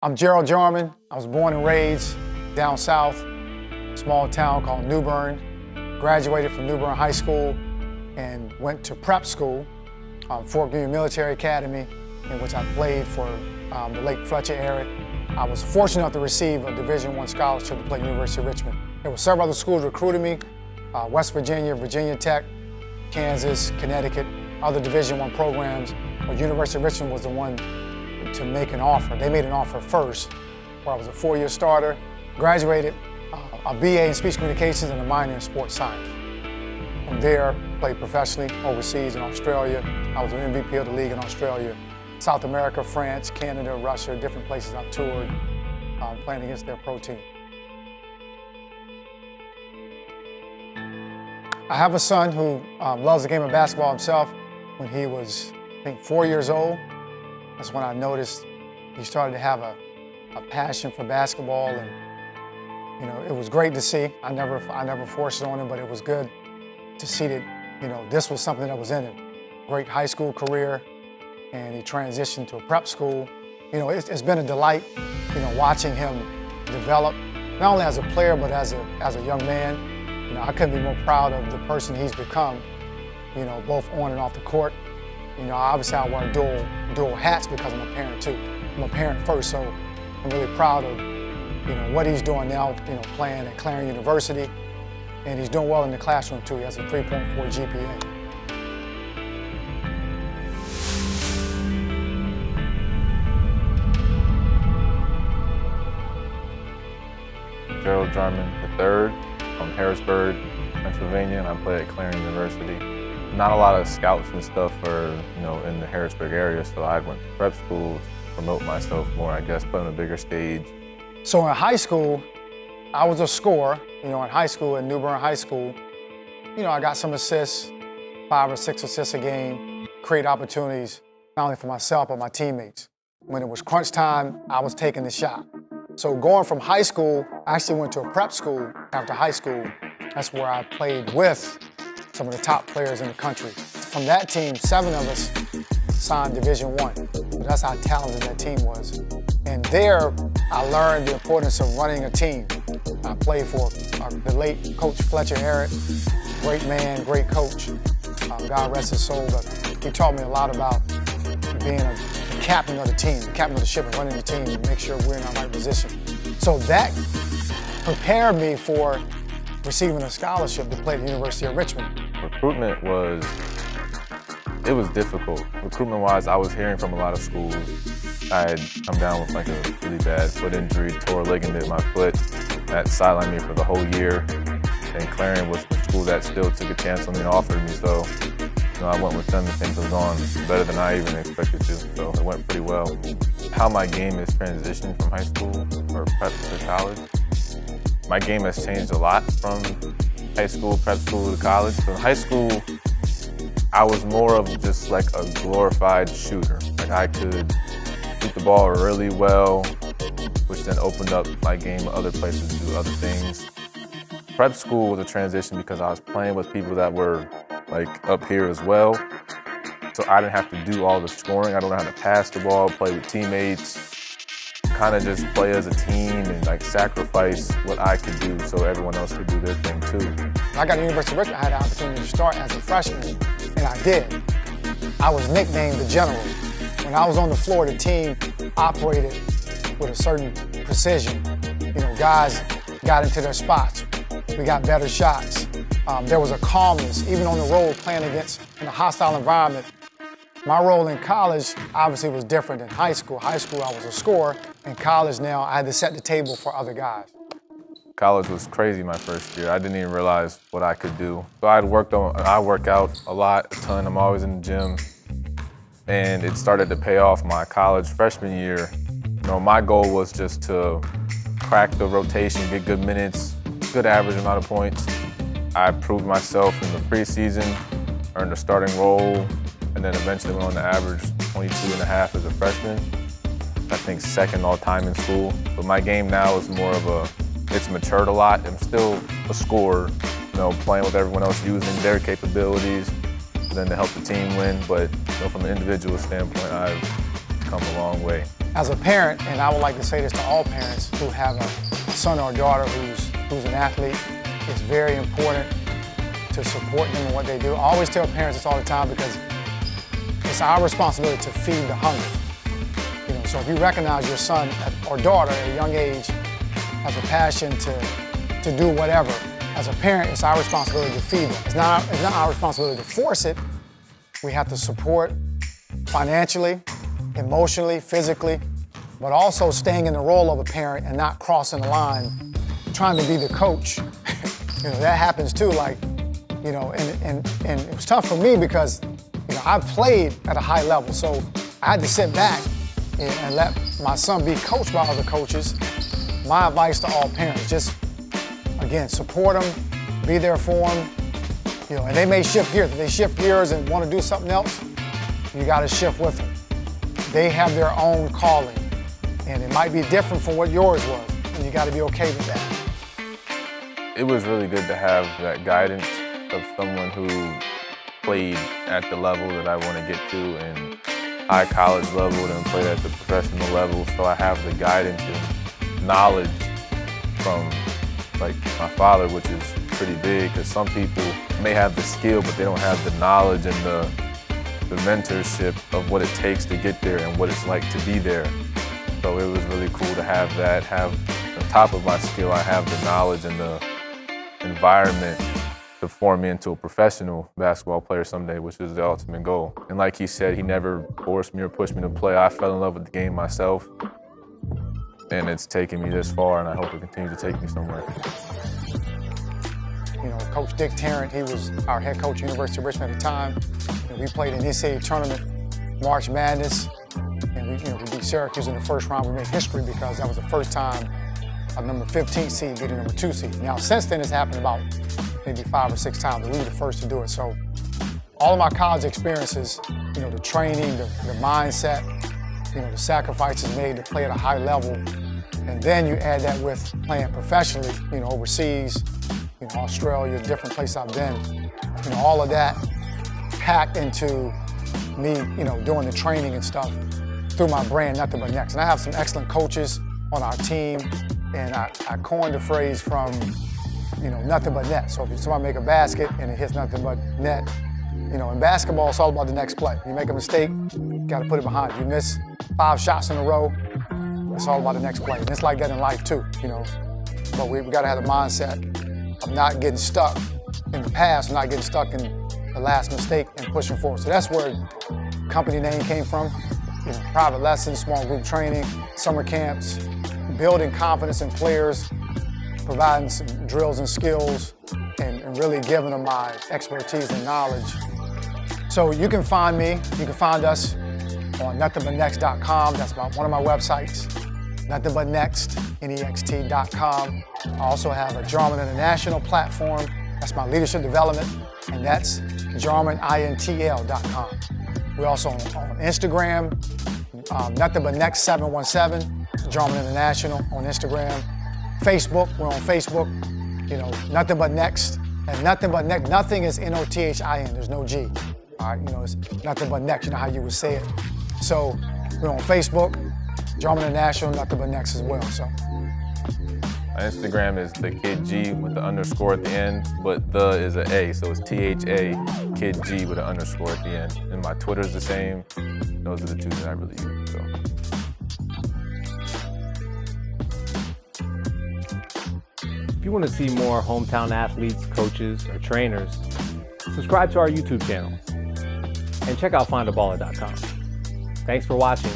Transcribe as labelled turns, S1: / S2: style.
S1: I'm Gerald Jarmon. I was born and raised down south, a small town called New Bern. Graduated from New Bern High School and went to prep school, Fort Greene Military Academy, in which I played for the late Fletcher era. I was fortunate enough to receive a Division I scholarship to play at University of Richmond. There were several other schools recruiting me, West Virginia, Virginia Tech, Kansas, Connecticut, other Division I programs, but University of Richmond was the one to make an offer. They made an offer first, where I was a four-year starter, graduated a BA in speech communications and a minor in sports science. From there, played professionally overseas in Australia. I was an MVP of the league in Australia, South America, France, Canada, Russia, different places I've toured, playing against their pro team. I have a son who loves the game of basketball himself. When he was, I think, 4 years old, that's when I noticed he started to have a passion for basketball, and it was great to see. I never forced it on him, but it was good to see that this was something that was in him. Great high school career, and he transitioned to a prep school. It's been a delight, watching him develop, not only as a player but as a young man. I couldn't be more proud of the person he's become, both on and off the court. Obviously I wear dual hats because I'm a parent too. I'm a parent first, so I'm really proud of what he's doing now, playing at Clarion University, and he's doing well in the classroom too. He has a 3.4 GPA.
S2: Gerald Jarmon III from Harrisburg, Pennsylvania, and I play at Clarion University. Not a lot of scouts and stuff are, in the Harrisburg area, so I went to prep school to promote myself more, I guess, put on a bigger stage.
S1: So in high school, I was a scorer. In high school, at New Bern High School, I got some assists, 5 or 6 assists a game, create opportunities, not only for myself, but my teammates. When it was crunch time, I was taking the shot. So going from high school, I actually went to a prep school after high school. That's where I played with some of the top players in the country. From that team, 7 of us signed Division I. So that's how talented that team was. And there, I learned the importance of running a team. I played for the late Coach Fletcher era. Great man, great coach. God rest his soul, but he taught me a lot about being the captain of the team, the captain of the ship, and running the team and make sure we're in our right position. So that prepared me for receiving a scholarship to play at the University of Richmond.
S2: Recruitment was difficult. Recruitment-wise, I was hearing from a lot of schools. I had come down with a really bad foot injury, tore a ligament in my foot. That sidelined me for the whole year. And Clarion was the school that still took a chance on me and offered me. So, I went with them and things have gone better than I even expected to. So it went pretty well. How my game has transitioned from high school or prep to college, my game has changed a lot from high school, prep school to college. So in high school, I was more of just like a glorified shooter. Like I could shoot the ball really well, which then opened up my game at other places to do other things. Prep school was a transition because I was playing with people that were up here as well. So I didn't have to do all the scoring. I don't know how to pass the ball, play with teammates, kind of just play as a team and sacrifice what I could do so everyone else could do their thing too.
S1: When I got to the University of Richmond, I had the opportunity to start as a freshman, and I did. I was nicknamed the General. When I was on the floor, the team operated with a certain precision. Guys got into their spots. We got better shots. There was a calmness, even on the road playing in a hostile environment. My role in college obviously was different than high school. High school, I was a scorer. In college now, I had to set the table for other guys.
S2: College was crazy my first year. I didn't even realize what I could do. So I work out a lot, a ton. I'm always in the gym. And it started to pay off my college freshman year. My goal was just to crack the rotation, get good minutes, good average amount of points. I proved myself in the preseason, earned a starting role, and then eventually went on to average 22.5 as a freshman. I think second all time in school. But my game now is more of it's matured a lot. I'm still a scorer, playing with everyone else, using their capabilities, then to help the team win. But from an individual standpoint, I've come a long way.
S1: as a parent, and I would like to say this to all parents who have a son or daughter who's an athlete, it's very important to support them in what they do. I always tell parents this all the time because it's our responsibility to feed the hunger. You know, so if you recognize your son or daughter at a young age has a passion to do whatever, as a parent, it's our responsibility to feed them. It's not our responsibility to force it. We have to support financially, emotionally, physically, but also staying in the role of a parent and not crossing the line, trying to be the coach. You know, that happens too, like, you know, and it was tough for me because, you know, I played at a high level, so I had to sit back and let my son be coached by other coaches. My advice to all parents, just, again, support them, be there for them, you know, and they may shift gears. If they shift gears and want to do something else, you got to shift with them. They have their own calling, and it might be different from what yours was, and you got to be okay with that.
S2: It was really good to have that guidance of someone who played at the level that I want to get to and high college level and played at the professional level. So I have the guidance and knowledge from like my father, which is pretty big because some people may have the skill, but they don't have the knowledge and the mentorship of what it takes to get there and what it's like to be there. So it was really cool to have that, have on top of my skill, I have the knowledge and the environment to form me into a professional basketball player someday, which is the ultimate goal. And like he said, he never forced me or pushed me to play. I fell in love with the game myself, and it's taken me this far, and I hope it continues to take me somewhere.
S1: You know, Coach Dick Tarrant, he was our head coach at University of Richmond at the time. And we played an NCAA tournament, March Madness, and we beat Syracuse in the first round. We made history because that was the first time a number 15 seed beat a number 2 seed. Now, since then, it's happened about maybe 5 or 6 times, but we were the first to do it. So all of my college experiences, you know, the training, the mindset, you know, the sacrifices made to play at a high level, and then you add that with playing professionally, you know, overseas, you know, Australia, different places I've been, you know, all of that packed into me, you know, doing the training and stuff through my brand, Nothing But Next. And I have some excellent coaches on our team, and I coined the phrase from, you know, nothing but net. So if somebody make a basket and it hits nothing but net, you know, in basketball, it's all about the next play. You make a mistake, you got to put it behind you. You miss 5 shots in a row, it's all about the next play. And it's like that in life too, you know. But we got to have the mindset of not getting stuck in the past, not getting stuck in the last mistake and pushing forward. So that's where company name came from. You know, private lessons, small group training, summer camps, building confidence in players, providing some drills and skills, and really giving them my expertise and knowledge. So you can find me, you can find us on nothingbutnext.com. That's one of my websites. Nothingbutnext.com. I also have a Jarmon International platform. That's my leadership development, and that's jarmonintl.com. We're also on Instagram, nothingbutnext717, Jarmon International on Instagram. Facebook, we're on Facebook, you know, Nothing But Next. And Nothing But Next, nothing is N-O-T-H-I-N, there's no G. All right, you know, it's Nothing But Next, you know how you would say it. So we're on Facebook, Jarmon International, Nothing But Next as well, so.
S2: My Instagram is the Kid G with the underscore at the end, but the is an A, so it's T-H-A, Kid G with an underscore at the end. And my Twitter's the same. Those are the 2 that I really use, so.
S3: If you want to see more hometown athletes, coaches, or trainers, subscribe to our YouTube channel and check out Findaballer.com. Thanks for watching.